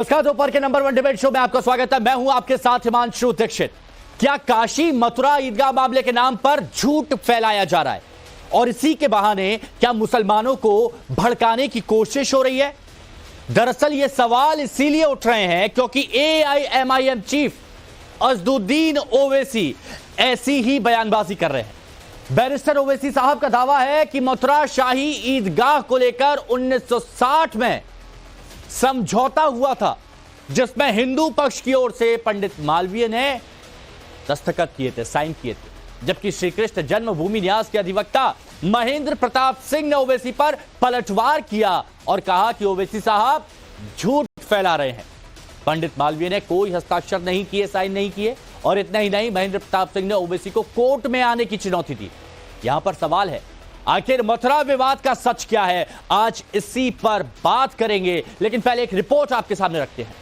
नमस्कार, दोपहर के नंबर 1 डिबेट शो में आपका स्वागत है। मैं हूं आपके साथ हिमांशु दीक्षित। क्या काशी मथुरा ईदगाह मामले के नाम पर झूठ फैलाया जा रहा है और इसी के बहाने क्या मुसलमानों को भड़काने की कोशिश हो रही है? दरअसल ये सवाल इसीलिए उठ रहे हैं क्योंकि एआईएमआईएम चीफ असदुद्दीन ओवैसी ऐसी ही बयानबाजी कर रहे हैं। बैरिस्टर ओवैसी साहब का दावा है कि मथुरा शाही ईदगाह को लेकर 1960 में समझौता हुआ था जिसमें हिंदू पक्ष की ओर से पंडित मालवीय ने दस्तखत किए थे, साइन किए थे, जबकि श्री कृष्ण जन्मभूमि न्यास के अधिवक्ता महेंद्र प्रताप सिंह ने ओवैसी पर पलटवार किया और कहा कि ओवैसी साहब झूठ फैला रहे हैं। पंडित मालवीय ने कोई हस्ताक्षर नहीं किए, साइन नहीं किए और इतना ही नहीं, महेंद्र प्रताप सिंह ने ओवैसी को कोर्ट में आने की चुनौती दी। यहां पर सवाल है, आखिर मथुरा विवाद का सच क्या है? आज इसी पर बात करेंगे, लेकिन पहले एक रिपोर्ट आपके सामने रखते हैं।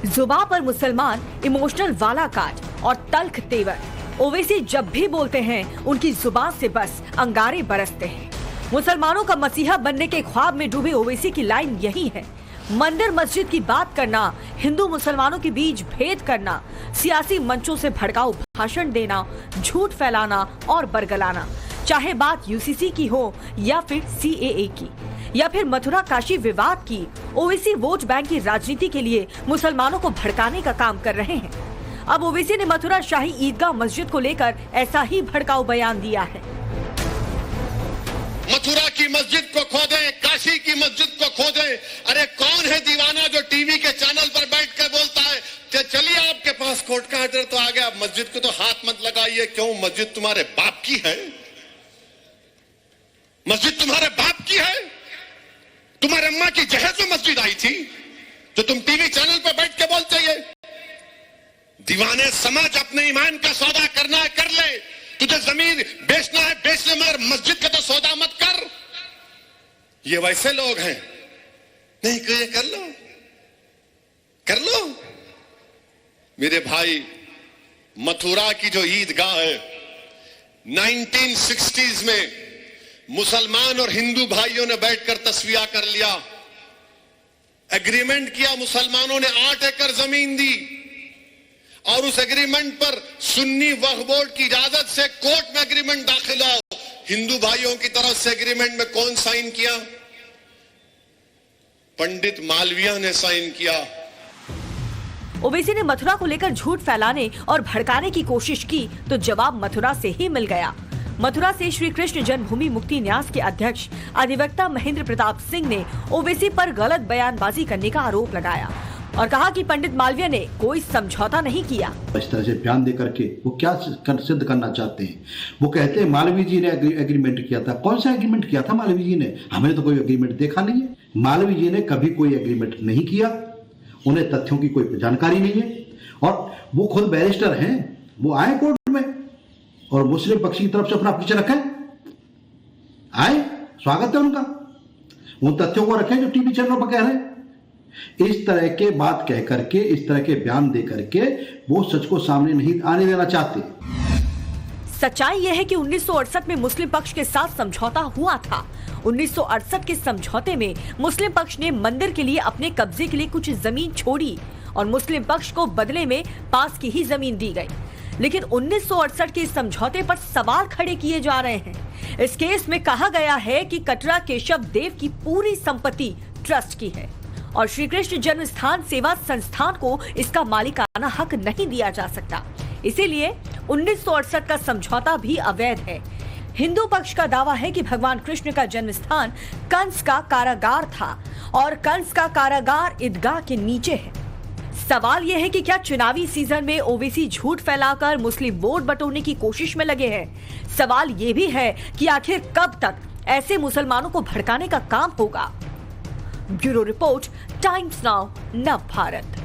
जुबान पर मुसलमान, इमोशनल वाला काट और तल्ख तेवर। ओवैसी जब भी बोलते हैं उनकी जुबान से बस अंगारे बरसते हैं। मुसलमानों का मसीहा बनने के ख्वाब में डूबे ओवैसी की लाइन यही है। मंदिर मस्जिद की बात करना, हिंदू मुसलमानों के बीच भेद करना, सियासी मंचों से भड़काऊ भाषण देना, झूठ फैलाना और बरगलाना, चाहे बात यूसीसी की हो या फिर सीएए की या फिर मथुरा काशी विवाद की। ओवैसी वोट बैंक की राजनीति के लिए मुसलमानों को भड़काने का काम कर रहे हैं। अब ओवैसी ने मथुरा शाही ईदगाह मस्जिद को लेकर ऐसा ही भड़काऊ बयान दिया है। मथुरा की मस्जिद को खोदें, काशी की मस्जिद को खोदें। अरे कौन है दीवाना जो टीवी के चैनल पर बैठकर बोलता है कि चलिए आपके पास कोर्ट का ऑर्डर तो आ गया, मस्जिद को तो हाथ मत लगाइए। क्यों? मस्जिद तुम्हारे बाप की है? मस्जिद तुम्हारे बाप की है? तुम्हारे अम्मा की जहेज में मस्जिद आई थी जो तुम टीवी चैनल पर बैठ के बोलते हैं? दीवाने समझ, अपने ईमान का सौदा करना है कर ले। तुझे जमीन बेचना है बेच ले, मगर मस्जिद का तो सौदा मत कर। ये वैसे लोग हैं, नहीं कहे कर लो कर लो। मेरे भाई, मथुरा की जो ईदगाह है 1960s में मुसलमान और हिंदू भाइयों ने बैठकर तस्वीर कर लिया, एग्रीमेंट किया। मुसलमानों ने 8 एकड़ जमीन दी और उस एग्रीमेंट पर सुन्नी वक्फ बोर्ड की इजाजत से कोर्ट में एग्रीमेंट दाखिल हो। हिंदू भाइयों की तरफ से एग्रीमेंट में कौन साइन किया? पंडित मालवीय ने साइन किया। ओवैसी ने मथुरा को लेकर झूठ फैलाने और भड़काने की कोशिश की तो जवाब मथुरा से ही मिल गया। मथुरा से श्री कृष्ण जन्मभूमि मुक्ति न्यास के अध्यक्ष अधिवक्ता महेंद्र प्रताप सिंह ने ओवैसी पर गलत बयानबाजी करने का आरोप लगाया और कहा कि पंडित मालवीय ने कोई समझौता नहीं किया। इस तरह से बयान दे करके वो क्या सिद्ध करना चाहते हैं? वो कहते हैं मालवीय जी ने एग्रीमेंट किया था। कौन सा एग्रीमेंट किया था मालवीय जी ने? हमने तो कोई एग्रीमेंट देखा नहीं है। मालवीय जी ने कभी कोई एग्रीमेंट नहीं किया, उन्हें तथ्यों की कोई जानकारी नहीं है और वो खुद बैरिस्टर हैं। वो आए कोर्ट में और मुस्लिम पक्ष की तरफ से अपना परिचय रखें, आए, स्वागत है उनका। उन तथ्यों को रखें जो टीवी चैनलों पर कह रहे हैं। इस तरह के बात कह करके, इस तरह के बयान दे करके वो सच को सामने नहीं आने देना चाहते। सच्चाई यह है कि 1968 में मुस्लिम पक्ष के साथ समझौता हुआ था। 1968 के समझौते में मुस्लिम पक्ष ने मंदिर के लिए अपने कब्जे के लिए कुछ जमीन छोड़ी और मुस्लिम पक्ष को बदले में पास की ही जमीन दी गई। लेकिन 1968 के समझौते पर सवाल खड़े किए जा रहे हैं। इस केस में कहा गया है कि कटरा केशव देव की पूरी संपत्ति ट्रस्ट की है और श्री कृष्ण जन्म स्थान सेवा संस्थान को इसका मालिकाना हक नहीं दिया जा सकता। इसीलिए 1968 का समझौता भी अवैध है। हिंदू पक्ष का दावा है कि भगवान कृष्ण का जन्म स्थान कंस का कारागार था और कंस का कारागार ईदगाह के नीचे है। सवाल यह है कि क्या चुनावी सीजन में ओवैसी झूठ फैलाकर मुस्लिम वोट बटोरने की कोशिश में लगे हैं? सवाल यह भी है कि आखिर कब तक ऐसे मुसलमानों को भड़काने का काम होगा? ब्यूरो रिपोर्ट, टाइम्स नाउ, नव भारत।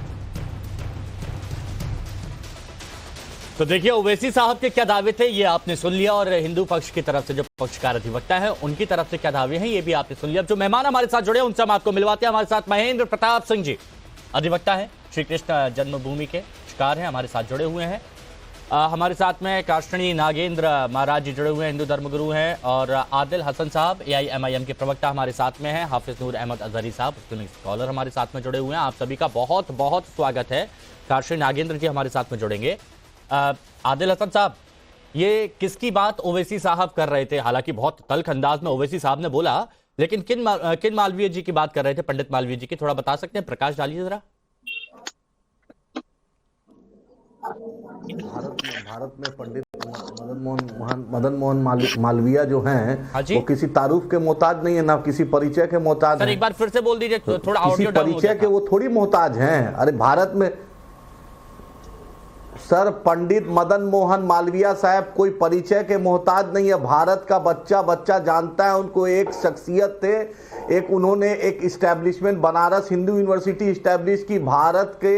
तो देखिए ओवैसी साहब के क्या दावे थे ये आपने सुन लिया और हिंदू पक्ष की तरफ से जो पक्षकार अधिवक्ता है उनकी तरफ से क्या दावे हैं ये भी आपने सुन लिया। अब जो मेहमान हमारे साथ जुड़े उनसे हम आपको मिलवाते हैं। हमारे साथ महेंद्र प्रताप सिंह जी, अधिवक्ता है, श्री कृष्ण जन्मभूमि के शिकार हैं, हमारे साथ जुड़े हुए हैं। हमारे साथ में काष्टनी नागेंद्र महाराज जी जुड़े हुए हैं, हिंदू धर्मगुरु हैं, और आदिल हसन साहब AIMIM के प्रवक्ता हमारे साथ में हैं, हाफिज नूर अहमद अजहरी साहब इस्लामिक स्कॉलर हमारे साथ में जुड़े हुए हैं। आप सभी का बहुत बहुत स्वागत है। काष्टनी नागेंद्र जी हमारे साथ में जुड़ेंगे। आदिल हसन साहब, ये किसकी बात ओवैसी साहब कर रहे थे? हालांकि बहुत तल्ख अंदाज में ओवैसी साहब ने बोला, लेकिन किन मालवीय जी की बात कर रहे थे? पंडित मालवीय जी की थोड़ा बता सकते हैं? प्रकाश डालिए जरा। भारत में पंडित मदन मोहन मालवीय जो हैं, वो किसी तारुफ के मोहताज नहीं है, ना किसी परिचय के मोहताज हैं। एक बार फिर से बोल दीजिए, थोड़ा ऑडियो डाउन हो परिचय के वो थोड़ी मोहताज हैं। अरे भारत में सर पंडित मदन मोहन मालवीय साहब कोई परिचय के मोहताज नहीं है। भारत का बच्चा जानता है उनको। एक शख्सियत थे, एक उन्होंने एक establishment Banaras Hindu university establish की, भारत के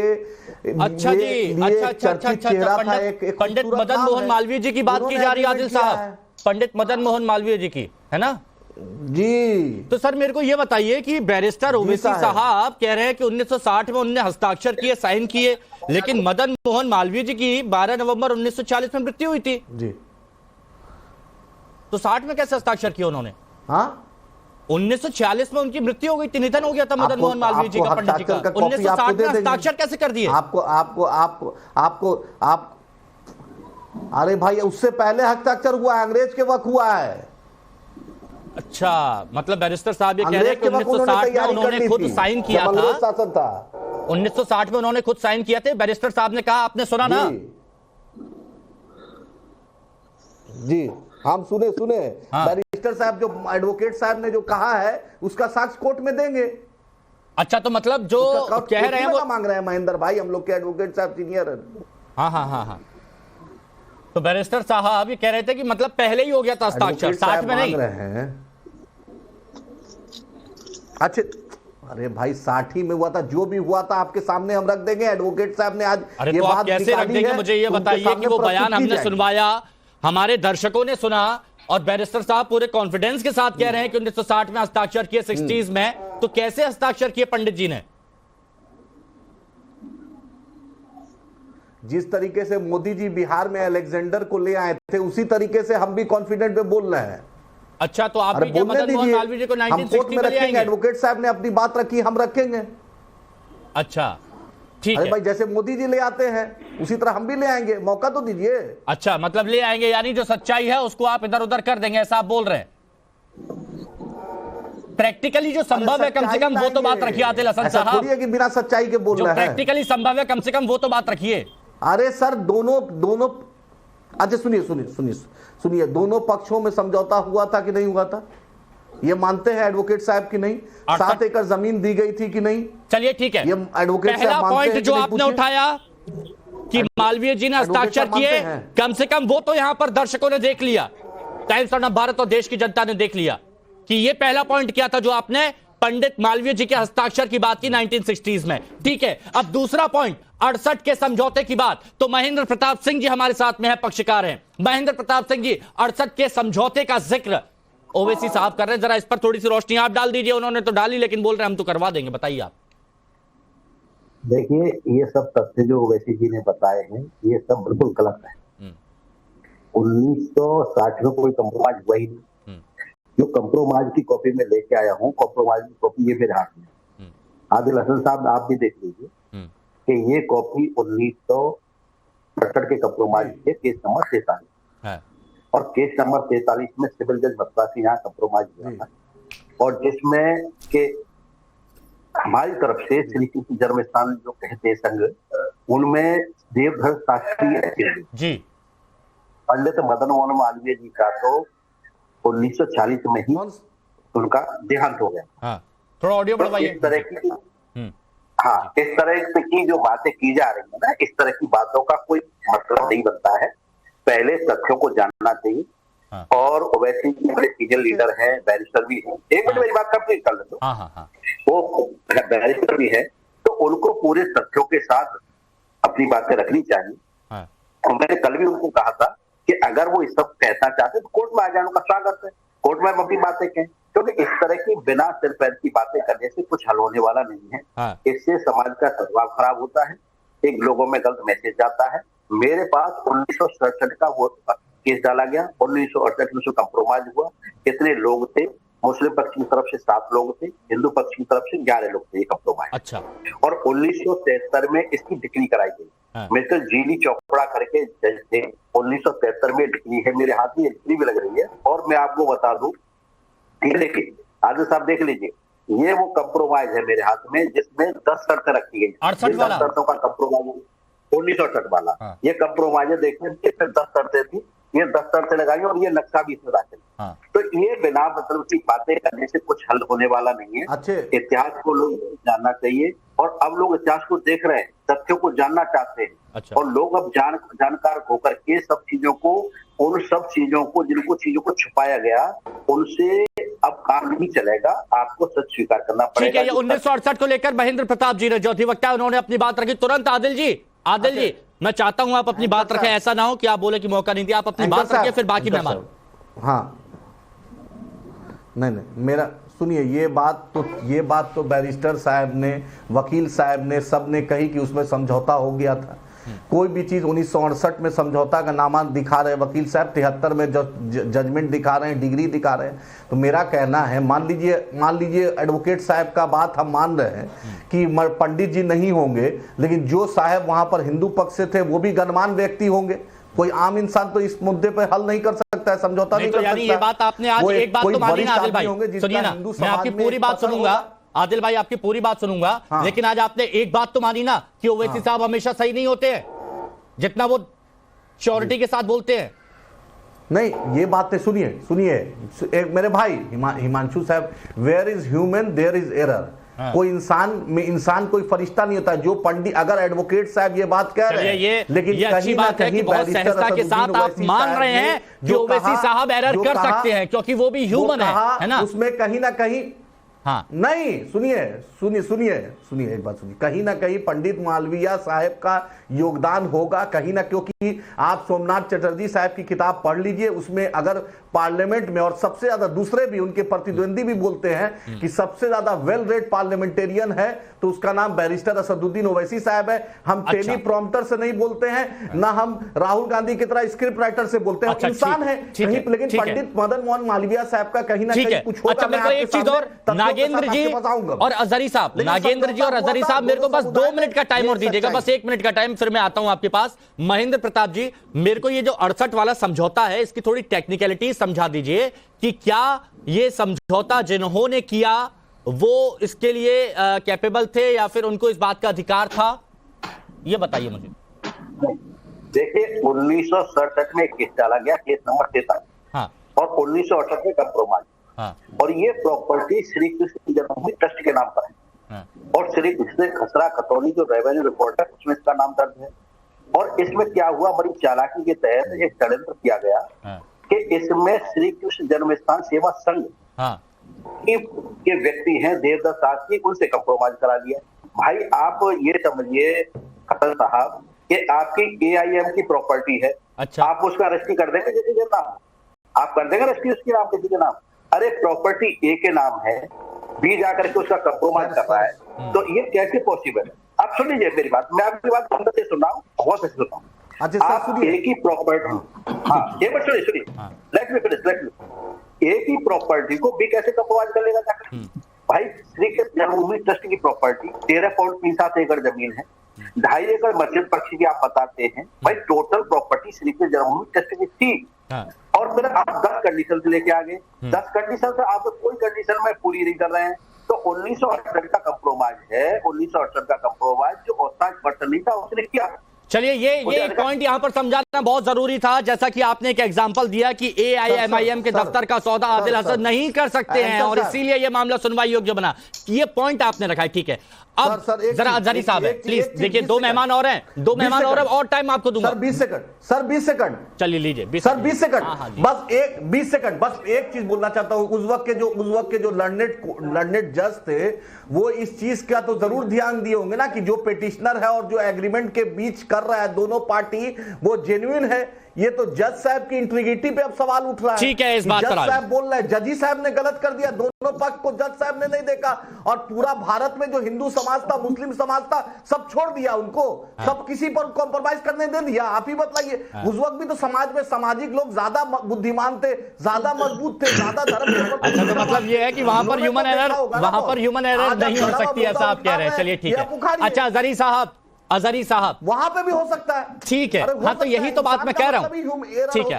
अच्छा जी, अच्छा पंडित मदन मोहन मालवीय जी की बात की जा रही है आदिल साहब, पंडित मदन मोहन मालवीय जी की, है ना जी? तो सर मेरे को ये बताइए कि बैरिस्टर ओवैसी साहब कह रहे हैं कि 1960 में उन्होंने हस्ताक्षर किए, साइन किए, लेकिन मदन मोहन मालवीय जी की 12 नवंबर 1940 में मृत्यु हुई थी जी। तो 60 में कैसे हस्ताक्षर किए उन्होंने? हाँ, 1946 में उनकी मृत्यु हो गई थी, निधन हो गया था मदन मोहन मालवीय जी का, पंडित जी का। 1960 में हस्ताक्षर कैसे कर दिए? आपको अरे भाई उससे पहले हस्ताक्षर हुआ है, अंग्रेज के वक्त हुआ है। अच्छा, मतलब बैरिस्टर साहब ये कह रहे हैं कि 1960 में उन्होंने खुद साइन किया था। 1960 में उन्होंने खुद साइन किया थे, बैरिस्टर साहब ने कहा, आपने सुना ना? जी हम सुने। हाँ। बैरिस्टर साहब जो एडवोकेट साहब ने जो कहा है उसका साक्ष्य कोर्ट में देंगे। अच्छा, तो मतलब जो कह रहे हैं वो मांग रहे हैं महेंद्र भाई, हम लोग के एडवोकेट साहब सीनियर है। हाँ। तो बैरिस्टर साहब ये कह रहे थे कि मतलब पहले ही हो गया था हस्ताक्षर, 60 में नहीं। अच्छा, अरे भाई 60 में हुआ था, जो भी हुआ था आपके सामने हम रख देंगे। एडवोकेट साहब ने आज ये तो बात कैसे रख देंगे? मुझे ये बताइए कि वो बयान हमने सुनवाया, हमारे दर्शकों ने सुना, और बैरिस्टर साहब पूरे कॉन्फिडेंस के साथ कह रहे हैं कि 1960 में हस्ताक्षर किए, 60s में, तो कैसे हस्ताक्षर किए पंडित जी ने? जिस तरीके से मोदी जी बिहार में अलेक्जेंडर को ले आए थे, उसी तरीके से हम भी कॉन्फिडेंट में बोल रहे हैं। अच्छा, तो आप भी क्या मदन मोहन मालवीय जी को 1960 में ले आएंगे? एडवोकेट साहब ने अपनी बात रखी, हम रखेंगे। अच्छा, ठीक है। अरे भाई जैसे मोदी जी ले आते हैं उसी तरह हम भी ले आएंगे, मौका तो दीजिए। अच्छा, मतलब ले आएंगे, यानी जो सच्चाई है उसको आप इधर उधर कर देंगे, ऐसा आप बोल रहे हैं? प्रैक्टिकली जो संभव है कम से कम वो तो बात रखिए आदिल हसन साहब, कि बिना सच्चाई के बोल रहे हैं। प्रैक्टिकली संभव है कम से कम वो तो बात रखिए। अरे सर दोनों अच्छा सुनिए, दोनों पक्षों में समझौता हुआ था कि नहीं हुआ था? ये मानते हैं एडवोकेट साहब की नहीं? 7 एकड़ जमीन दी गई थी कि नहीं? चलिए ठीक है, ये एडवोकेट साहब पॉइंट जो आपने उठाया कि मालवीय जी ने हस्ताक्षर किए, कम से कम वो तो यहां पर दर्शकों ने देख लिया, टाइम्स ऑफ भारत और देश की जनता ने देख लिया कि ये पहला पॉइंट क्या था जो आपने पंडित मालवीय जी के हस्ताक्षर की बात की 1960s में। ठीक है, अब दूसरा पॉइंट 68 के समझौते की बात, तो महेंद्र प्रताप सिंह जी हमारे साथ में है, पक्षकार हैं। महेंद्र प्रताप सिंह जी, 68 के समझौते का जिक्र ओवैसी साहब कर रहे हैं, जरा इस पर थोड़ी सी रोशनी आप डाल दीजिए। उन्होंने तो डाली, लेकिन बोल रहे हैं हम तो करवा देंगे, बताइए आप। देखिए, ये सब तथ्य जो ओवैसी जी ने बताए हैं, ये सब बिल्कुल गलत है। 1960 में कोई कंप्रोमाइज हुआ ही नहीं। जो कंप्रोमाइज की कॉपी में लेके आया हूँ, कंप्रोमाइज की कॉपी ये मेरे हाथ में। आदिल हसन साहब आप भी देख लीजिए कि ये कॉपी 1968 के कंप्रोमाइज के केस नंबर 43 और केस नंबर 43 में सिविल जज बत्ता से यहाँ कंप्रोमाइज हुआ था, और जिसमें के हमारी तरफ से श्री कृष्ण जन्मस्थान जो कहते हैं संघ, उनमें देवधर शास्त्री जी पंडित मदन मोहन मालवीय जी का तो 1940 में ही उनका देहांत हो गया। हाँ, थोड़ा ऑडियो बढ़वाइए। इस तरह की इस तरह की जो बातें की जा रही है ना, इस तरह की बातों का कोई मतलब नहीं बनता है। पहले तथ्यों को जानना चाहिए। हाँ। और ओवैसी जी बड़े सीनियर लीडर हैं, बैरिस्टर भी हैं। एक मिनट मेरी बात कंप्लीट कर लो। वो बैरिस्टर भी है, तो उनको पूरे तथ्यों के साथ अपनी बातें रखनी चाहिए। हाँ। और मैंने कल भी उनको कहा था कि अगर वो इस सब कहना चाहते तो कोर्ट में आ जाने का स्वागत है, कोर्ट में हम अपनी बातें कहें, क्योंकि इस तरह की बिना सिर पैर की बातें करने से कुछ हल होने वाला नहीं है। हाँ। इससे समाज का सद्भाव खराब होता है, एक लोगों में गलत मैसेज जाता है, मेरे पास 1967 का वो केस डाला गया, 1968 में उसमें कंप्रोमाइज हुआ। कितने लोग थे? मुस्लिम पक्ष की तरफ से 7 लोग थे, हिंदू पक्ष की तरफ से 11 लोग थे, ये कंप्रोमाइज। अच्छा। और 1973 में इसकी डिक्री कराई गई। मिस्टर जीली चोपड़ा करके जज थे, 1973 में डिक्री है मेरे हाथ में, डिक्री भी लग रही है। और मैं आपको बता दूं, ये देखिए आदिल साहब देख लीजिए, ये वो कंप्रोमाइज है मेरे हाथ में जिसमें 10 शर्तें रखी गई। 68 वाला 10 शर्तों का कंप्रोमाइज, 1968 वाला ये कंप्रोमाइज है। देखिए इसमें 10 शर्तें थी, ये 10 शर्तें लगाई और ये नक्शा भी इसमें दाखिल। तो ये बिना मतलब की बातें करने से कुछ हल होने वाला नहीं है। अच्छे इतिहास को लोग जानना चाहिए और अब लोग इतिहास को देख रहे हैं, तथ्यों को जानना चाहते हैं। अच्छा। और लोग अब जानकार होकर के सब चीजों को, उन सब चीजों को जिनको चीजों को छुपाया गया उनसे अब काम नहीं चलेगा, आपको सच स्वीकार करना पड़ेगा। ठीक है, ये 1968 को लेकर महेंद्र प्रताप जी जो अधिवक्ता उन्होंने अपनी बात रखी। तुरंत आदिल जी मैं चाहता हूं आप अपनी बात रखें, ऐसा ना हो कि आप बोले कि मौका नहीं दिया। आप अपनी बात रखिए, फिर बाकी मेहमान। हाँ नहीं मेरा सुनिए, ये बात तो बैरिस्टर साहब ने, वकील साहब ने, सब ने कही कि उसमें समझौता हो गया था। कोई भी चीज 1968 में समझौता का नामा दिखा रहे वकील साहब, 73 में जजमेंट दिखा रहे हैं, डिग्री दिखा रहे हैं। तो मेरा कहना है, मान लीजिए एडवोकेट साहब का बात हम मान रहे हैं कि पंडित जी नहीं होंगे, लेकिन जो साहब वहां पर हिंदू पक्ष से थे वो भी गणमान्य व्यक्ति होंगे। कोई आम इंसान तो इस मुद्दे पर हल नहीं कर सकता है, समझौता नहीं कर सकता। ये बात आपने आज एक बात तो मानी ना आदिल भाई, सुनिए ना, मैं आपकी पूरी बात सुनूंगा आदिल भाई, आपकी पूरी बात सुनूंगा। हाँ। लेकिन आज आपने एक बात तो मानी ना कि ओवैसी साहब हमेशा सही नहीं होते हैं, जितना वो श्योरिटी के साथ बोलते हैं। नहीं, ये बातें सुनिए एक मेरे भाई हिमांशु साहब, where is human there is error. कोई इंसान कोई फरिश्ता नहीं होता। जो पंडित, अगर एडवोकेट साहब ये बात कह रहे हैं, लेकिन ये अच्छी बात है कि बहुत सहजता के साथ आप मान रहे हैं कि ओवैसी साहब एरर कर सकते हैं, क्योंकि वो भी ह्यूमन है ना। उसमें कहीं ना कहीं नहीं, सुनिए एक बात सुनिए, कहीं ना कहीं पंडित मालवीय साहब का योगदान होगा, कहीं ना, क्योंकि आप सोमनाथ चटर्जी साहब की किताब पढ़ लीजिए, उसमें अगर पार्लियामेंट में, और सबसे ज्यादा दूसरे भी उनके प्रतिद्वंदी भी बोलते हैं कि सबसे ज्यादा वेल रेड पार्लियामेंटेरियन है तो उसका नाम बैरिस्टर असदुद्दीन ओवैसी साहब है। हम टेली प्रॉम्प्टर से नहीं बोलते हैं, ना हम राहुल गांधी की तरह स्क्रिप्ट राइटर से बोलते हैं। इंसान है कहीं, लेकिन पंडित मदन मोहन मालवीय साहब का कहीं ना कहीं कुछ होगा। एक चीज और, नागेंद्र जी और अजहरी साहब, मेरे को बस 2 मिनट का टाइम और दीजिएगा, बस 1 मिनट का टाइम, फिर मैं आता हूं आपके पास। महेंद्र प्रताप जी, मेरे को ये जो 68 वाला समझौता है, इसकी थोड़ी टेक्निकलिटी समझा दीजिए कि क्या ये समझौता जिन्होंने किया वो इसके लिए कैपेबल थे या फिर उनको इस बात का अधिकार था, ये बताइए मुझे। देखिए 1967 में केस डाला गया, केस नंबर 43। हाँ। और 1968 में कंप्रोमाइज। हाँ। और ये प्रॉपर्टी श्री कृष्ण जन्मभूमि ट्रस्ट के नाम पर है। हाँ। और श्री कृष्ण खसरा खतौनी जो रेवेन्यू रिपोर्ट है उसमें इसका नाम दर्ज है। और इसमें क्या हुआ, बड़ी चालाकी के तहत एक षड्यंत्र किया गया कि इसमें श्री कृष्ण जन्म स्थान सेवा संघ के व्यक्ति हैं देवदास शास्त्री, उनसे कंप्रोमाइज करा दिया। भाई आप ये समझिए खतर साहब कि आपकी AIM की प्रॉपर्टी है। अच्छा। आप उसका रजिस्ट्री कर देंगे किसी के नाम, आप कर देंगे रजिस्ट्री उसके नाम किसी के नाम। अरे प्रॉपर्टी A के नाम है, B जाकर के उसका कंप्रोमाइज कर रहा है, तो ये कैसे पॉसिबल है? आप सुन लीजिए मेरी बात, मैं आपकी बात बहुत अच्छे सुन रहा हूँ, बहुत अच्छे सुन रहा हूँ। आप एक ही प्रॉपर्टी, हाँ ये बात सुनिए, लेट मी फिनिश। एक ही प्रॉपर्टी को B कैसे कंप्रोमाइज कर लेगा जाकर? भाई श्री कृष्ण जन्मभूमि ट्रस्ट की प्रॉपर्टी 13.37 एकड़ जमीन है, 2.5 एकड़ मस्जिद पक्ष की आप बताते हैं। भाई टोटल प्रॉपर्टी श्री कृष्ण जन्मभूमि ट्रस्ट की थी। और फिर आप 10 कंडीशन से लेके आ गए, 10 कंडीशन से आप कोई कंडीशन में पूरी नहीं कर रहे हैं। तो 1968 का कंप्रोमाइज है, 1968 का कंप्रोमाइज जो औसत पर्सन नहीं था उसने किया। चलिए, ये पॉइंट यहां पर समझाना बहुत जरूरी था। जैसा कि आपने एक एग्जांपल दिया कि AIMIM के दफ्तर का सौदा आदिल हसन नहीं कर सकते हैं और इसीलिए ये मामला सुनवाई योग्य बना, ये पॉइंट आपने रखा है, ठीक है। अब जरा अजहरी साहब है, प्लीज देखिए, 2 मेहमान और हैं, 2 मेहमान और टाइम आपको दूंगा। सर 20 सेकंड चलिए लीजिए सर, 20 सेकंड बस, 20 सेकंड बस एक चीज बोलना चाहता हूं। उस वक्त के जो लर्नेड जज थे वो इस चीज का तो जरूर ध्यान दिए होंगे ना कि जो पिटिशनर है और जो एग्रीमेंट के बीच कर रहा है दोनों पार्टी, वो जेन्युइन है ये तो जज साहब की इंटीग्रिटी पे अब सवाल उठ रहा है। ठीक है, इस बात पर जज साहब बोल रहे हैं जजी साहब ने गलत कर दिया, दोनों पक्ष को जज साहब ने नहीं देखा, और पूरा भारत में जो हिंदू समाज था, मुस्लिम समाज था, सब छोड़ दिया उनको, सब किसी पर कॉम्प्रोमाइज करने दे दिया। आप ही बताइए, उस वक्त भी तो समाज में सामाजिक लोग ज्यादा बुद्धिमान थे, ज्यादा मजबूत थे, ज्यादा धर्म। अच्छा, तो मतलब ये है कि वहां पर ह्यूमन एरर नहीं हो सकती, ऐसा आप कह रहे हैं। चलिए ठीक है। अच्छा अजहरी साहब वहां पे भी हो सकता है। ठीक है, हाँ तो यही तो बात मैं कह रहा हूँ। ठीक है,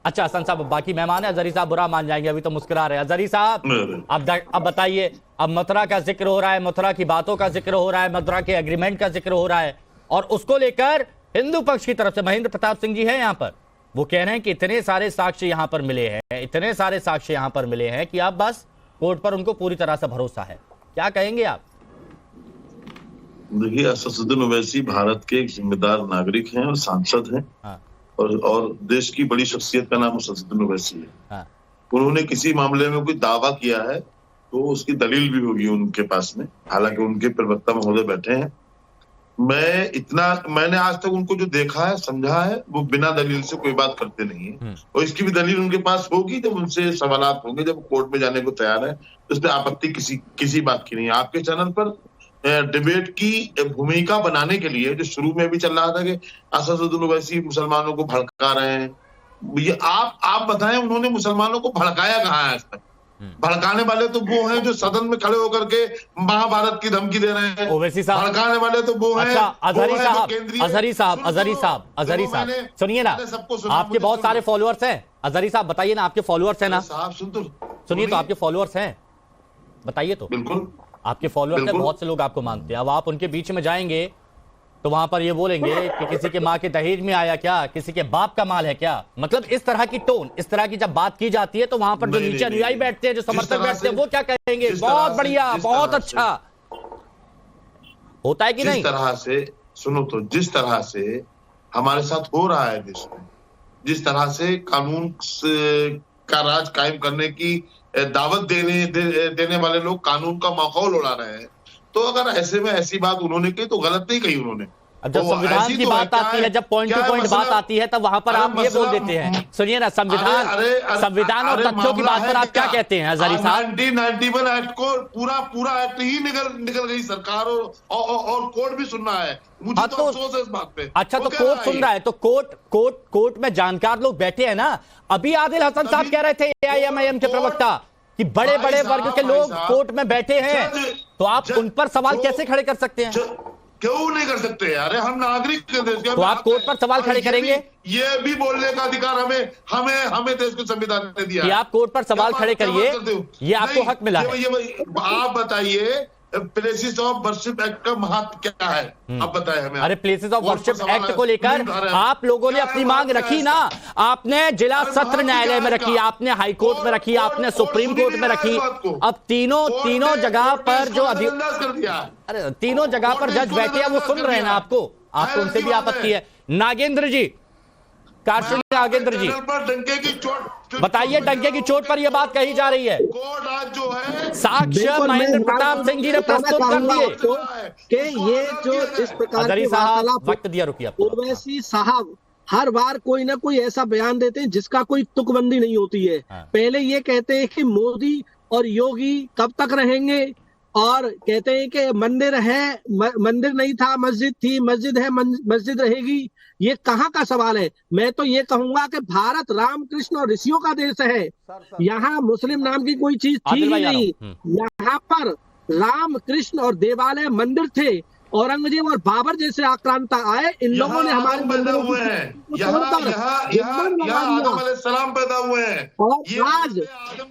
अच्छा हसन साहब बाकी मेहमान है, अजहरी साहब बुरा मान जाएंगे, अभी तो मुस्कुरा रहे हैं। अजहरी साहब अब बताइए, अब मथुरा का जिक्र हो रहा है, मथुरा की बातों का जिक्र हो रहा है, मथुरा के एग्रीमेंट का जिक्र हो रहा है, और उसको लेकर हिंदू पक्ष की तरफ से महेंद्र प्रताप सिंह जी है यहाँ पर, वो कह रहे हैं कि इतने सारे साक्ष्य यहाँ पर मिले हैं, इतने सारे साक्ष्य यहाँ पर मिले हैं कि अब बस कोर्ट पर उनको पूरी तरह से भरोसा है। क्या कहेंगे आप? देखिए, असदुद्दीन ओवैसी भारत के एक जिम्मेदार नागरिक हैं और सांसद हैं। हाँ। और देश की बड़ी शख्सियत का नाम असदुद्दीन ओवैसी है। हाँ। उन्होंने किसी मामले में कोई दावा किया है तो उसकी दलील भी होगी उनके पास में, हालांकि उनके प्रवक्ता महोदय बैठे हैं। मैंने आज तक उनको जो देखा है, समझा है, वो बिना दलील से कोई बात करते नहीं है, और इसकी भी दलील उनके पास होगी जब उनसे सवालात होंगे, जब कोर्ट में जाने को तैयार है, तो इसमें आपत्ति किसी बात की नहीं है। आपके चैनल पर डिबेट की भूमिका बनाने के लिए जो शुरू में भी चल रहा था कि असदुद्दीन ओवैसी मुसलमानों को भड़का रहे हैं, ये आप बताएं उन्होंने मुसलमानों को भड़काया कहाँ है आज तक? भड़काने वाले तो वो हैं जो सदन में खड़े होकर के महाभारत की धमकी दे रहे हैं। ओवैसी साहब भड़काने वाले तो वो हैं। अच्छा, अजहरी साहब सुनिए ना, आपके बहुत सारे फॉलोअर्स हैं। अजहरी साहब बताइए ना, आपके फॉलोअर्स हैं ना? सुनिए तो, आपके फॉलोअर्स हैं, बताइए तो। बिल्कुल आपके फॉलोअर्स हैं, बहुत से लोग आपको मानते हैं। अब आप उनके बीच में जाएंगे तो वहां पर ये बोलेंगे कि किसी के माँ के दहेज में आया क्या, किसी के बाप का माल है क्या? मतलब इस तरह की टोन, इस तरह की जब बात की जाती है तो वहां पर जो नीचे अनुयायी बैठते हैं, जो समर्थक बैठते हैं, वो क्या कहेंगे? बहुत बढ़िया, बहुत अच्छा होता है कि नहीं? जिस तरह से सुनो तो, जिस तरह से हमारे साथ हो रहा है देश में, जिस तरह से कानून का राज कायम करने की दावत देने वाले लोग कानून का माहौल उड़ा रहे हैं, तो अगर ऐसे में ऐसी बात उन्होंने की तो गलत नहीं कही उन्होंने। जब संविधान की बात आती है, जब पॉइंट टू पॉइंट बात आती है, तब वहां पर आप ये बोल देते हैं। सुनिए ना, संविधान और तथ्यों की बात पर आप क्या कहते हैं अजहरी साहब? 1991 एक्ट को पूरा एक्ट ही निकल गई सरकार, और कोर्ट भी सुन रहा है। मुझे तो अफसोस है इस बात पे। अच्छा, तो कोर्ट सुन रहा है तो कोर्ट में जानकार लोग बैठे हैं ना। अभी आदिल हसन साहब कह रहे थे, AIMIM के प्रवक्ता, कि बड़े बड़े वर्ग के लोग कोर्ट में बैठे हैं, तो आप उन पर सवाल कैसे खड़े कर सकते हैं? क्यों नहीं कर सकते यार? हम नागरिक के देश के, तो आप कोर्ट पर सवाल खड़े करेंगे? ये भी बोलने का अधिकार हमें देश को संविधान ने दिया। कि आप कोर्ट पर सवाल खड़े करिए, ये आपको हक मिला है। आप बताइए, प्लेसेस ऑफ वर्शिप एक्ट का महत्व क्या है? अब बताएं हमें। अरे, प्लेसेस ऑफ वर्शिप एक्ट को लेकर आप लोगों ने अपनी मांग रखी ना। आपने जिला सत्र न्यायालय में रखी, आपने हाई कोर्ट में रखी, आपने सुप्रीम कोर्ट में रखी। अब तीनों जगह पर जो अरे तीनों जगह पर जज बैठे हैं, वो सुन रहे हैं आपको उनसे भी आपत्ति है। नागेंद्र जी, नागेंद्र जी, बताइए, डंके की चोट पर यह बात कही जा रही है। साक्ष्य महेंद्र प्रताप सिंह जी ने प्रस्तुत कर दिए कि ये जो इस प्रकार की वार्तालाप, वक्त दिया, रुकिए। ओवैसी साहब हर बार कोई ना कोई ऐसा बयान देते हैं जिसका कोई तुकबंदी नहीं होती है। पहले ये कहते हैं कि मोदी और योगी कब तक रहेंगे, और कहते हैं कि मंदिर है, मंदिर नहीं था, मस्जिद थी, मस्जिद है, मस्जिद रहेगी। ये कहाँ का सवाल है? मैं तो ये कहूंगा कि भारत रामकृष्ण और ऋषियों का देश है। यहाँ मुस्लिम नाम की कोई चीज थी ही नहीं। यहाँ पर राम, कृष्ण और देवालय, मंदिर थे। औरंगजेब और बाबर जैसे आक्रांता आए, इन लोगों ने हमारे मंदिरों को सलाम पैदा हुए हैं। और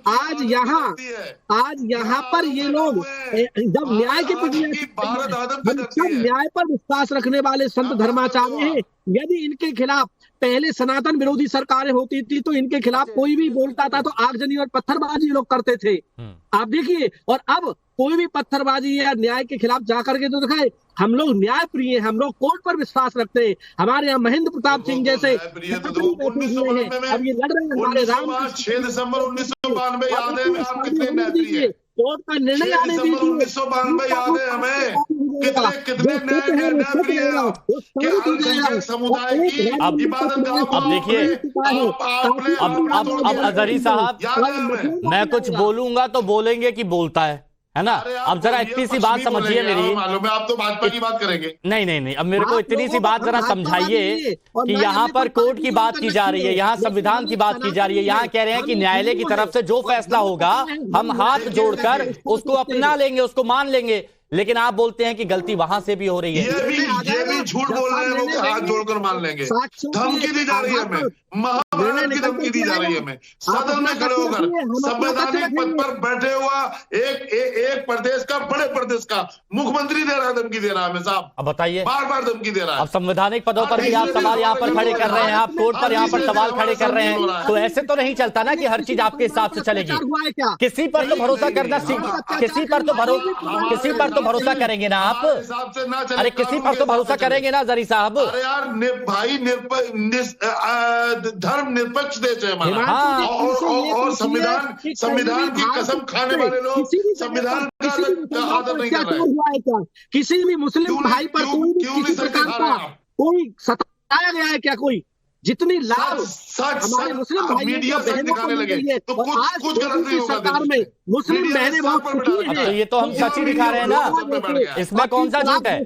आज यहाँ पर ये लोग जब न्याय की प्रक्रिया, न्याय पर विश्वास रखने वाले संत धर्माचार्य हैं, यदि इनके खिलाफ पहले सनातन विरोधी सरकारें होती थी तो इनके खिलाफ कोई भी बोलता था तो आगजनी और पत्थरबाजी लोग करते थे। आप देखिए, और अब कोई भी पत्थरबाजी या न्याय के खिलाफ जाकर के तो दिखाए। हम लोग न्याय प्रिय हैं, हम लोग कोर्ट पर विश्वास रखते हैं। हमारे यहाँ महेंद्र प्रताप सिंह जैसे अब ये लड़ रहे हैं हमारे राम। 6 दिसंबर 1992 याद है, आप कितने न्याय प्रिय हैं? कोर्ट का निर्णय आने दीजिए। 1992 याद है हमें। कितने न्यायप्रिय हैं आप कि अल्पसंख्यक समुदाय की इबादत अब देखिए, अब अजहरी साहब, मैं कुछ बोलूंगा तो बोलेंगे कि बोलता है ना। अब जरा इतनी सी बात समझिए मेरी, मालूम है आप तो भाजपा की बात करेंगे। नहीं, अब मेरे को इतनी सी बात जरा समझाइए कि यहाँ पर कोर्ट की बात की जा रही है, यहाँ संविधान की बात की जा रही है, यहाँ कह रहे हैं कि न्यायालय की तरफ से जो फैसला होगा हम हाथ जोड़कर उसको अपना लेंगे, उसको मान लेंगे। लेकिन आप बोलते हैं कि गलती वहां से भी हो रही है। ये भी झूठ बोल रहे हैं, वो हाथ जोड़कर मान लेंगे। धमकी दी जा रही है हमें, महाभारत की धमकी दी जा रही है हमें। सदन में खड़े होकर संवैधानिक पद पर बैठे हुआ एक प्रदेश का, बड़े प्रदेश का मुख्यमंत्री दे रहा है, धमकी दे रहा है हमें साहब। अब बताइए, बार बार धमकी दे रहा है। अब संवैधानिक पदों पर भी आप सवाल यहाँ पर खड़े कर रहे हैं, आप कोर्ट पर यहाँ पर सवाल खड़े कर रहे हैं, तो ऐसे तो नहीं चलता ना कि हर चीज आपके हिसाब से चलेगी। किसी पर तो भरोसा करना किसी पर तो भरोसा करेंगे ना आप। अरे किसी पर तो भरोसा करेंगे ना जरी साहब। अरे यार भाई, धर्म निरपेक्ष देश है हमारा, और संविधान की कसम खाने वाले लोग संविधान का आदर नहीं कर रहे हैं। किसी भी मुस्लिम भाई पर किसी प्रकार का कोई सताया गया है क्या? कोई जितनी लाभ हमारे मुस्लिम भाइयों को बहनों को मिल रही है, तो कुछ गलत नहीं होगा सरकार में मुस्लिम बहनें बहुत सुखी हैं। तो ये तो हम सच ही दिखा रहे हैं ना, इसमें कौन सा झूठ है?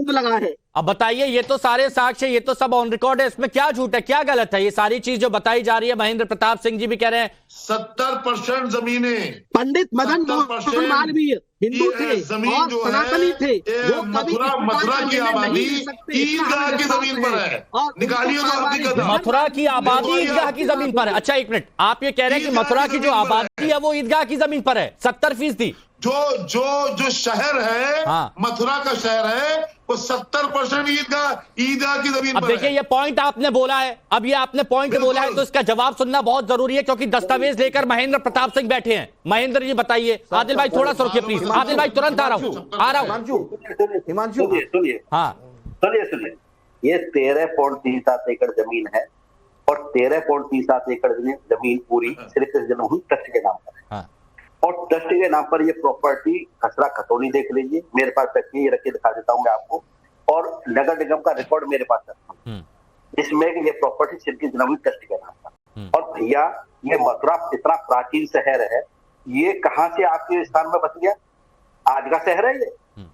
लगा है। अब बताइए, ये तो सारे साक्ष्य, ये तो सब ऑन रिकॉर्ड है, इसमें क्या झूठ है, क्या गलत है? ये सारी चीज जो बताई जा रही है, महेंद्र प्रताप सिंह जी भी कह रहे हैं 70% जमीनें पंडित मदन मोहन मालवीय हिंदू थे और सनातनी थे, वो मथुरा की आबादी ईदगाह की जमीन पर है। निकालिए तो आपकी कदम। मथुरा की आबादी ईदगाह की जमीन पर है। अच्छा एक मिनट, आप ये कह रहे हैं कि मथुरा की जो आबादी है वो ईदगाह की जमीन पर है 70%? जो शहर है, हाँ। मथुरा का शहर है, वो 70% ईदगाह की जमीन पर है। देखिए, ये पॉइंट आपने बोला है, अब ये आपने पॉइंट बोला है तो इसका जवाब सुनना बहुत जरूरी है, क्योंकि दस्तावेज लेकर महेंद्र प्रताप सिंह बैठे हैं। महेंद्र जी बताइए। आदिल भाई थोड़ा सा रुकिए प्लीज, आदिल भाई तुरंत आ रहा हूँ। हिमांशु सुनिए, हाँ सुनिए, ये 13.37 एकड़ जमीन है और 13.37 एकड़ जमीन पूरी सिर्फ जन्मभूमि ट्रस्ट के नाम पर है। और ट्रस्ट के नाम पर ये प्रॉपर्टी खसरा खतौनी देख लीजिए, मेरे पास रखिए, ये रखिए, दिखा देता हूँ मैं आपको। और नगर निगम का रिकॉर्ड मेरे पास रखा हूँ, जिसमें ये प्रॉपर्टी सिर्फ जन्मभूमि ट्रस्ट के नाम पर। और भैया, ये मथुरा इतना प्राचीन शहर है, ये कहाँ से आपके स्थान में बच गया? आज का शहर है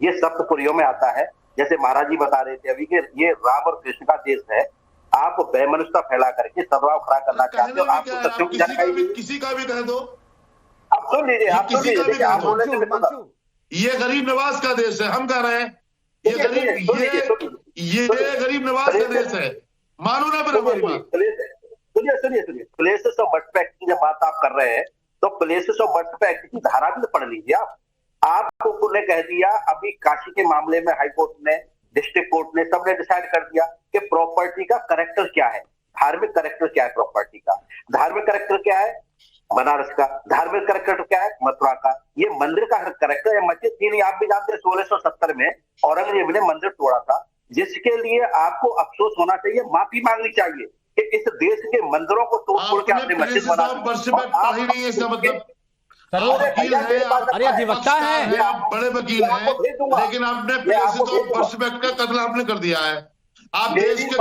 ये सप्तपुरियों में आता है। जैसे महाराज जी बता रहे थे अभी कि ये राम और कृष्ण का देश है। आप बेमनुष्यता फैला करके सदभाव खड़ा करना चाहते हो, आपको सत्यों की जानकारी किसी का भी कह दो। आप सुन लीजिए, आप किसी का भी कह दो, ये गरीब नवाज का देश है, हम कह रहे हैं ये गरीब नवाज का देश है। मानो ना फिर हमारी बात। सुनिए, प्लेसेस ऑफ बर्थ एक्ट की जब बात आप कर रहे हैं तो प्लेसेस ऑफ बर्थ एक्ट की धारा भी पढ़ लीजिए आप। आपको ने कह दिया अभी काशी के मामले में हाई कोर्ट ने, डिस्ट्रिक्ट कोर्ट ने, सबने डिसाइड कर दिया कि प्रॉपर्टी का कैरेक्टर क्या है, धार्मिक कैरेक्टर क्या है प्रॉपर्टी का। धार्मिक कैरेक्टर क्या है बनारस का, धार्मिक कैरेक्टर क्या है मथुरा का। ये मंदिर का कैरेक्टर है। मस्जिद नहीं, आप भी जानते हैं 1670 में औरंगजेब ने मंदिर तोड़ा था, जिसके लिए आपको अफसोस होना चाहिए, माफी मांगनी चाहिए कि इस देश के मंदिरों को तोड़ के आपने मस्जिद बना दी। अरे अधिवक्ता है, आप बड़े वकील हैं, लेकिन आपने का कत्ल आपने कर दिया है। आप देश के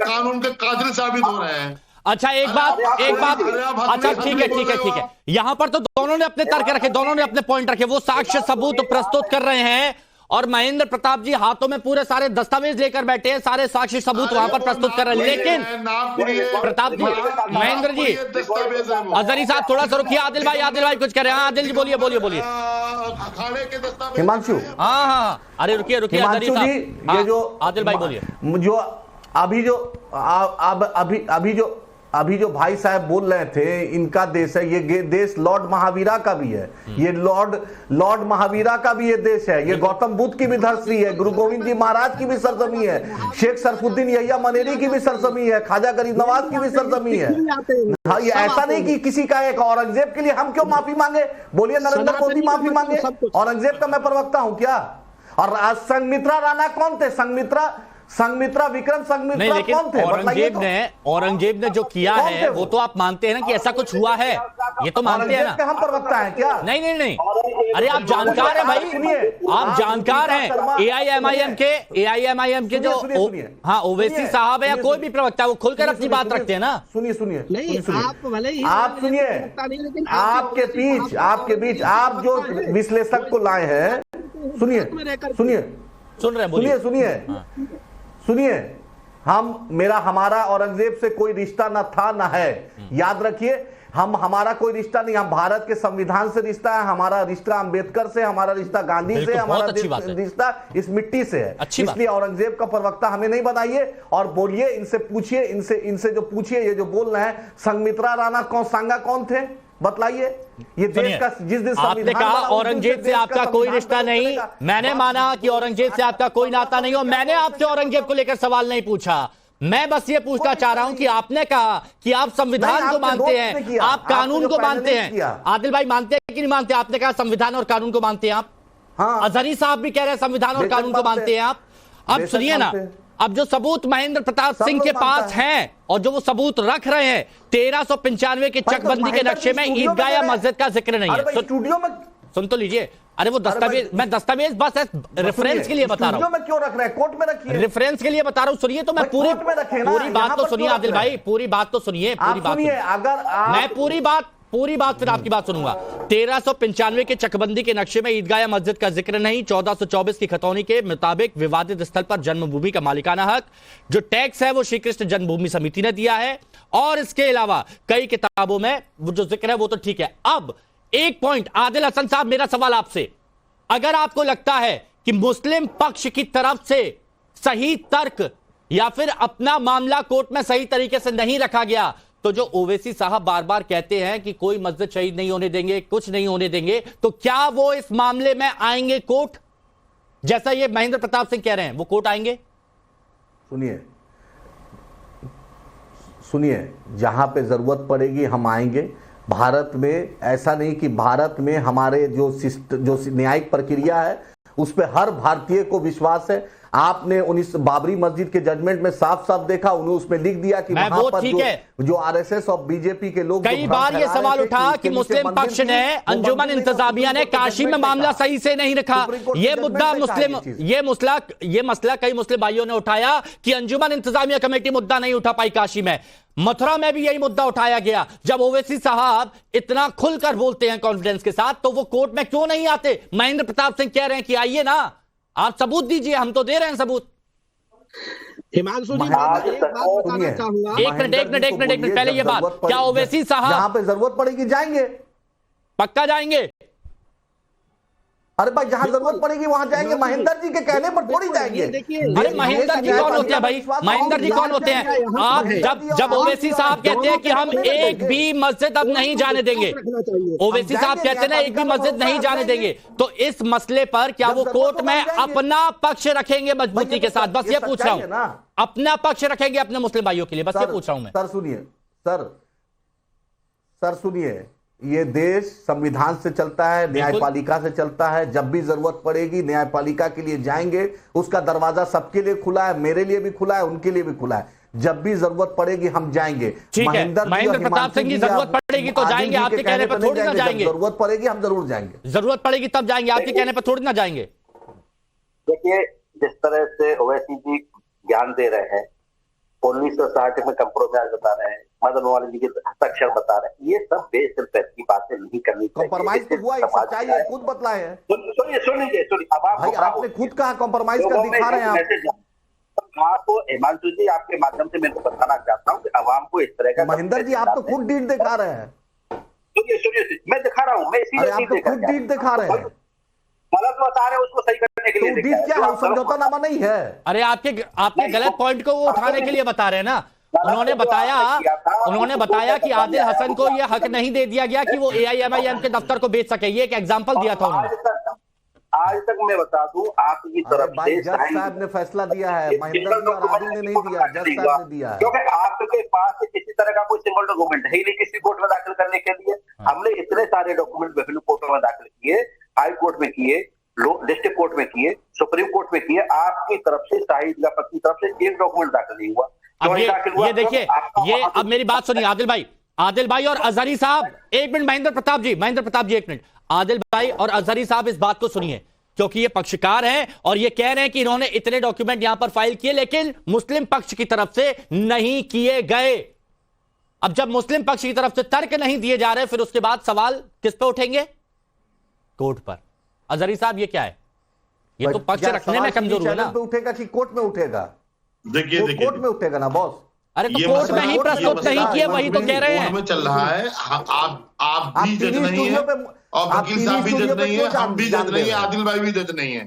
कानून के कातिल साबित हो रहे हैं। अच्छा एक बात अच्छा ठीक है, यहां पर तो दोनों ने अपने तर्क रखे, दोनों ने अपने पॉइंट रखे, वो साक्ष्य सबूत प्रस्तुत कर रहे हैं और महेंद्र प्रताप जी हाथों में पूरे सारे दस्तावेज लेकर बैठे हैं, सारे साक्ष्य सबूत वहां पर प्रस्तुत कर रहे हैं। लेकिन प्रताप जी, महेंद्र जी, अजहरी साहब थोड़ा सा रुकिए। आदिल भाई कुछ कह रहे हैं। आदिल जी बोलिए। हिमांशु, हाँ, अरे रुकिए हिमांशु जी, ये जो आदिल भाई बोलिए, जो अभी जो भाई साहब बोल रहे थे इनका देश है, ये देश लॉर्ड महावीरा का भी है, ये लॉर्ड महावीरा का भी ये देश है, ये गौतम बुद्ध की भी धरती है, गुरु गोविंद जी महाराज की भी सरजमी है, शेख सरफुद्दीन यहिया मनेरी की भी सरजमी है, ख्वाजा गरीब नवाज की भी सरजमी है। हाँ, ये ऐसा नहीं कि किसी का एक औरंगजेब के लिए हम क्यों माफी मांगे? बोलिए, नरेंद्र मोदी माफी मांगे? औरंगजेब का मैं प्रवक्ता हूं क्या? और संघमित्रा राणा कौन थे? संघमित्रा, विक्रम संघमित्रा नहीं, लेकिन कौन थे? औरंगजेब ने जो किया है वो तो आप मानते हैं ना कि ऐसा कुछ हुआ है, ये तो मानते हैं ना। हम प्रवक्ता हैं क्या? नहीं, अरे आप जानकार हैं भाई, आप जानकार हैं। एआईएमआईएम के जो हाँ ओवैसी साहब है या कोई भी प्रवक्ता, वो खुलकर अपनी बात रखते हैं ना। सुनिए नहीं, आप भले ही आप सुनिए, आपके बीच आप जो विश्लेषक को लाए हैं, सुनिए सुन रहे हैं, सुनिए, हमारा औरंगजेब से कोई रिश्ता न था न है। याद रखिए, हमारा कोई रिश्ता नहीं, हम भारत के संविधान से रिश्ता है, हमारा रिश्ता अंबेडकर से, हमारा रिश्ता गांधी से, हमारा रिश्ता इस मिट्टी से है। इसलिए औरंगजेब का प्रवक्ता हमें नहीं बनाइए और बोलिए, इनसे पूछिए, इनसे जो पूछिए, ये जो बोल रहे हैं संघमित्रा राणा सांगा कौन थे, बतलाइए। ये देश का जिस दिन आपने कहा औरंगजेब से आपका कोई रिश्ता नहीं, मैंने माना कि औरंगजेब से आपका कोई नाता नहीं, और मैंने आपसे औरंगजेब को लेकर सवाल नहीं पूछा। मैं बस ये पूछना चाह रहा हूं कि आपने कहा कि आप संविधान को मानते हैं, आप कानून को मानते हैं। आदिल भाई मानते हैं कि नहीं मानते? आपने कहा संविधान और कानून को मानते हैं आप। अजहरी साहब भी कह रहे हैं संविधान और कानून को मानते हैं आप। अब सुनिए ना, अब जो सबूत महेंद्र प्रताप सिंह के पास हैं और जो वो सबूत रख रहे हैं, 1395 के चकबंदी के नक्शे में ईदगाह या मस्जिद का जिक्र नहीं है। स्टूडियो में सुन तो लीजिए, अरे वो दस्तावेज, मैं दस्तावेज बस रेफरेंस के लिए बता रहा हूँ। क्यों रख रहे हैं? कोर्ट में रखिए, रेफरेंस के लिए बता रहा हूँ। सुनिए तो मैं पूरी बात तो सुनिए आदिल भाई, पूरी बात तो सुनिए, पूरी बात सुनिए। अगर मैं पूरी बात फिर आपकी बात सुनूंगा। 1395 के चकबंदी के नक्शे में ईदगाह या मस्जिद का जिक्र नहीं। 1424 की खतौनी के मुताबिक विवादित स्थल पर जन्मभूमि का मालिकाना हक, जो टैक्स है वो श्री कृष्ण जन्मभूमि समिति ने दिया है, और इसके अलावा कई किताबों में वो जो जिक्र है वो तो ठीक है। अब एक पॉइंट, आदिल हसन साहब, मेरा सवाल आपसे, अगर आपको लगता है कि मुस्लिम पक्ष की तरफ से सही तर्क या फिर अपना मामला कोर्ट में सही तरीके से नहीं रखा गया, तो जो ओवैसी साहब बार बार कहते हैं कि कोई मस्जिद शहीद नहीं होने देंगे, कुछ नहीं होने देंगे, तो क्या वो इस मामले में आएंगे कोर्ट? जैसा ये महेंद्र प्रताप सिंह कह रहे हैं, वो कोर्ट आएंगे? सुनिए, जहां पे जरूरत पड़ेगी हम आएंगे। भारत में ऐसा नहीं कि भारत में हमारे जो न्यायिक प्रक्रिया है उस पर हर भारतीय को विश्वास है। आपने 19 बाबरी मस्जिद के जजमेंट में साफ साफ देखा, उन्होंने उसमें लिख दिया कि वहां पर जो आरएसएस और बीजेपी के लोग कई बार ये सवाल उठा कि मुस्लिम पक्ष ने, अंजुमन इंतजामिया ने काशी में मामला सही से नहीं रखा। ये मुद्दा ये मसला कई मुस्लिम भाइयों ने उठाया कि अंजुमन इंतजामिया कमेटी मुद्दा नहीं उठा पाई काशी में। मथुरा में भी यही मुद्दा उठाया गया। जब ओवैसी साहब इतना खुलकर बोलते हैं कॉन्फिडेंस के साथ, तो वो कोर्ट में क्यों नहीं आते? महेंद्र प्रताप सिंह कह रहे हैं कि आइए ना, आप सबूत दीजिए, हम तो दे रहे हैं सबूत। हिमांशु जी, एक मिनट पहले ये बात, क्या ओवैसी साहब जहां पे जरूरत पड़ेगी जाएंगे? पक्का जाएंगे? अरे भाई, जहां जरूरत पड़ेगी वहां जाएंगे। महेंद्र जी के कहने पर थोड़ी जाएंगे। अरे महेंद्र जी कौन होते हैं भाई? महेंद्र जी कौन होते हैं? आप जब ओवैसी साहब कहते हैं कि हम एक भी मस्जिद अब नहीं जाने देंगे, ओवैसी साहब कहते हैं एक भी मस्जिद नहीं जाने देंगे, तो इस मसले पर क्या वो कोर्ट में अपना पक्ष रखेंगे मजबूती के साथ? बस ये पूछ रहा हूं, अपना पक्ष रखेंगे अपने मुस्लिम भाइयों के लिए? बस ये पूछ रहा हूं मैं। सर सुनिए, ये देश संविधान से चलता है, न्यायपालिका से चलता है। जब भी जरूरत पड़ेगी न्यायपालिका के लिए जाएंगे, उसका दरवाजा सबके लिए खुला है, मेरे लिए भी खुला है, उनके लिए भी खुला है। जब भी जरूरत पड़ेगी हम जाएंगे। ठीक है, महेंद्र प्रताप सिंह की जरूरत पड़ेगी तो जाएंगे, आपके कहने पर थोड़ी ना जाएंगे। जरूरत पड़ेगी हम जरूर जाएंगे, जरूरत पड़ेगी तब जाएंगे, आपके कहने पर थोड़ी ना जाएंगे। देखिए, जिस तरह से ओवैसी जी ज्ञान दे रहे हैं, 1960 में कंप्रोमाइज बता रहे हैं, मदन मोहन जी के हस्ताक्षर बता रहे हैं, ये सब बेसिल की बातें नहीं करनी चाहिए। कंप्रोमाइज तो हुआ, सच्चाई है, खुद बतलाए हैं। सुनिए, भाई आपने खुद कहा कंप्रोमाइज कर दिखा रहे हैं आप। तो हिमांशु जी, आपके माध्यम से मैं बताना चाहता हूँ कि आवाम को इस तरह का। महेंद्र जी, आप तो खुद डीट दिखा रहे हैं। सुनिए, मैं दिखा रहा हूँ, मैं इसीलिए खुद डीट दिखा रहे हैं, गलत बता रहे हैं, उसको सही करने के लिए। डीट क्या है? समझौतानामा नहीं है। अरे आपके गलत पॉइंट को वो उठाने के लिए बता रहे हैं ना। उन्होंने बताया कि आदिल हसन को यह हक नहीं दे दिया गया कि वो एआईएमआईएम के दफ्तर को बेच सके। ये एक एग्जांपल दिया था उन्होंने। आज तक मैं बता दूं, आपकी तरफ से जज साहब ने फैसला दिया है, महेंद्र जी और आदिल ने नहीं दिया, जज साहब ने दिया है। क्योंकि आपके पास किसी तरह का कोई सिंगल डॉक्यूमेंट है ही नहीं किसी कोर्ट में दाखिल करने के लिए। हमने इतने सारे डॉक्यूमेंट विभिन्न कोर्टों में दाखिल किए, हाई कोर्ट में किए, डिस्ट्रिक्ट कोर्ट में किए, सुप्रीम कोर्ट में किए, आपकी तरफ से शाही ईदगाह पक्ष की तरफ से एक डॉक्यूमेंट दाखिल नहीं हुआ। अब ये देखिए, ये अब मेरी बात सुनिए आदिल भाई और अजहरी साहब, एक मिनट, महेंद्र प्रताप जी एक मिनट, आदिल भाई और अजहरी साहब इस बात को सुनिए, क्योंकि ये पक्षकार हैं और ये कह रहे हैं कि इन्होंने इतने डॉक्यूमेंट यहां पर फाइल किए लेकिन मुस्लिम पक्ष की तरफ से नहीं किए गए। अब जब मुस्लिम पक्ष की तरफ से तर्क नहीं दिए जा रहे, फिर उसके बाद सवाल किस पे उठेंगे? कोर्ट पर। अजहरी साहब, ये क्या है? ये तो पक्ष रखने में कमजोर हुआ ना। पे उठेगा कि कोर्ट में उठेगा? देखिए कोर्ट में उठेगा ना बॉस। अरे तो कोर्ट में ही प्रस्तुत नहीं किया, वही तो कह रहे हैं। में चल रहा है, आप भी जज नहीं है और वकील साहब भी जज नहीं है, हम भी जज नहीं है, आदिल भाई भी जज नहीं है।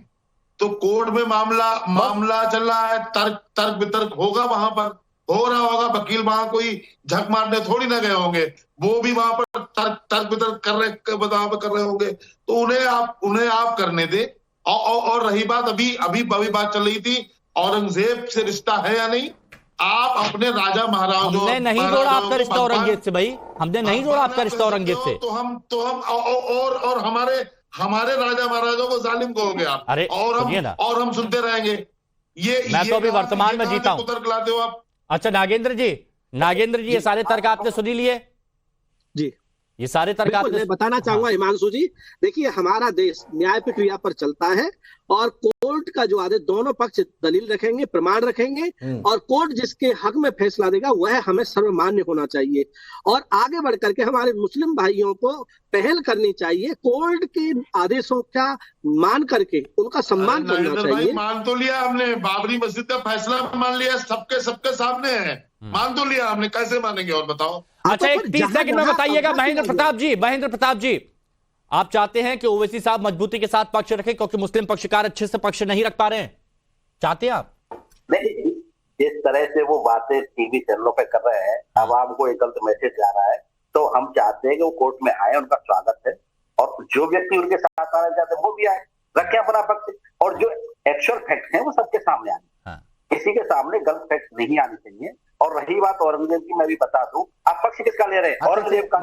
तो कोर्ट में मामला चल रहा है, तर्क वितर्क होगा, वहां पर हो रहा होगा। वकील वहां कोई झक मारने थोड़ी ना गए होंगे, वो भी वहां पर तर्क वितर्क कर रहे होंगे। तो उन्हें आप करने दे। और रही बात, अभी बात चल रही थी औरंगजेब से रिश्ता है या नहीं। आप अपने राजा महाराजों, हमने नहीं जोड़ा आपका रिश्ता औरंगजेब से भाई, हमने नहीं जोड़ा आपका रिश्ता औरंगजेब से। तो हम और हमारे राजा महाराजों को जालिम कहोगे आप। अरे और हम सुनते रहेंगे। मैं तो अभी वर्तमान में जीता हूं। तर्क लाते हो आप। अच्छा नागेंद्र जी, ये सारे तर्क आपने सुनी लिए जी? ये सारे तर्क आपने। मैं बताना चाहूंगा हिमांशु जी, देखिए हमारा देश न्याय प्रक्रिया पर चलता है और कोर्ट का जो आदेश, दोनों पक्ष दलील रखेंगे, प्रमाण रखेंगे और कोर्ट जिसके हक में फैसला देगा वह हमें सर्वमान्य होना चाहिए। और आगे बढ़ करके हमारे मुस्लिम भाइयों को पहल करनी चाहिए, कोर्ट के आदेशों का मान करके उनका सम्मान करना चाहिए। मान तो लिया हमने, बाबरी मस्जिद का फैसला मान लिया, सबके सामने है, मान तो लिया हमने, कैसे मानेंगे और बताओ। अच्छा, एक 30 सेकंड में बताइएगा महेंद्र प्रताप जी, आप चाहते हैं कि ओवैसी साहब मजबूती के साथ पक्ष रखें क्योंकि मुस्लिम पक्षकार अच्छे से पक्ष नहीं रख पा रहे हैं, चाहते हैं आप? नहीं, जिस तरह से वो बातें टीवी चैनलों पे कर रहे हैं, आवाम को एक गलत मैसेज जा रहा है, तो हम चाहते हैं कि वो कोर्ट में आए, उनका स्वागत है। और जो व्यक्ति उनके साथ आना चाहते हैं वो भी आए, रखे अपना पक्ष, और जो एक्चुअल फैक्ट है वो सबके सामने आने, किसी के सामने गलत फैक्ट नहीं आने चाहिए। और रही बात औरंगजेब की, मैं भी बता दूं, आप पक्ष किसका ले रहे हैं? औरंगजेब का।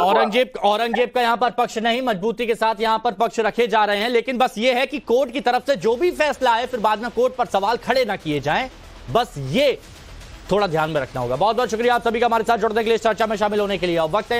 औरंगजेब का यहाँ पर पक्ष नहीं, मजबूती के साथ यहाँ पर पक्ष रखे जा रहे हैं। लेकिन बस ये है कि कोर्ट की तरफ से जो भी फैसला आए, फिर बाद में कोर्ट पर सवाल खड़े ना किए जाएं, बस ये थोड़ा ध्यान में रखना होगा। बहुत बहुत शुक्रिया आप सभी का हमारे साथ जुड़ने के लिए, चर्चा में शामिल होने के लिए। अब वक्त है